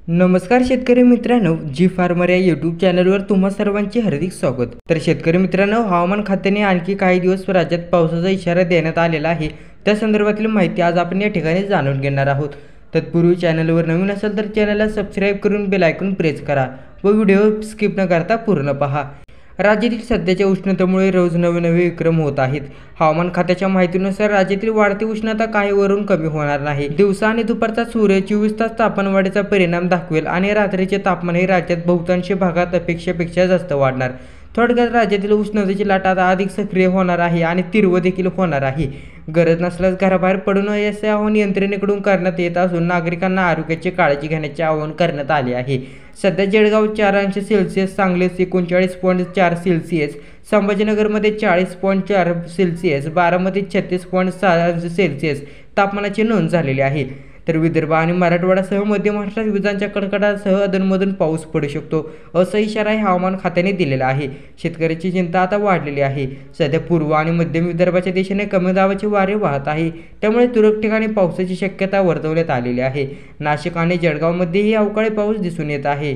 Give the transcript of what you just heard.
नमस्कार शेतकरी मित्रांनो, जी फार्मर या यूट्यूब चॅनलवर तुम्हा सर्वांचे हार्दिक स्वागत। तर शेतकरी मित्रांनो, हवामान खात्याने आणखी काही दिवस राज्यात पावसाचा इशारा देण्यात आलेला आहे। त्या संदर्भातील माहिती आज आपण या ठिकाणी जाणून घेणार आहोत। तत्पूर्वी चॅनलवर नवीन असाल तर चॅनलला सबस्क्राइब करून बेल आयकॉन प्रेस करा व व्हिडिओ स्किप न करता पूर्ण पहा। राज्यातील सध्याच्या उष्णतेमुळे रोज नवे विक्रम होत आहेत। हवामान खात्याच्या माहितीनुसार राज्यातील वाढती उष्णता काही वरून कमी होणार नाही। दिवसा आणि दुपारचा सूर्य 24 तास तापमानवाढीचा परिणाम दाखवेल आणि रात्रीचे तापमानही राज्यात बहुतांश भागात अपेक्षेपेक्षा जास्त वाढणार। थोडक्यात राज्यातील उष्णतेची लाट आता अधिक सक्रिय होणार आहे आणि तीव्र देखील होणार आहे। गरज नसल्यास घराबाहेर पडू नये असे आवाहन यंत्रणेकडून करण्यात येत असून नागरिकांना आरोग्याची काळजी घेण्याचे आवाहन करण्यात आले आहे। सध्या जळगाव 4°C, सांगली 39.4 सेल्सिअस, संभाजीनगरमध्ये 40.4 सेल्सिअस, बारामती 36.6 सेल्सिअस तापमानाची नोंद झालेली आहे। तर विदर्भ आणि मराठवाड्यासह मध्य महाराष्ट्रात विजांच्या कडकडाटासह अधूनमधून पाऊस पडू शकतो असा इशाराही हवामान खात्याने दिलेला आहे। शेतकऱ्याची चिंता आता वाढलेली आहे। सध्या पूर्व आणि मध्य विदर्भाच्या दिशेने कमी दाबाचे वारे वाहत आहे, त्यामुळे तुरळक ठिकाणी पावसाची शक्यता वर्तवण्यात आलेली आहे। नाशिक आणि जळगावमध्येही अवकाळी पाऊस दिसून येत आहे।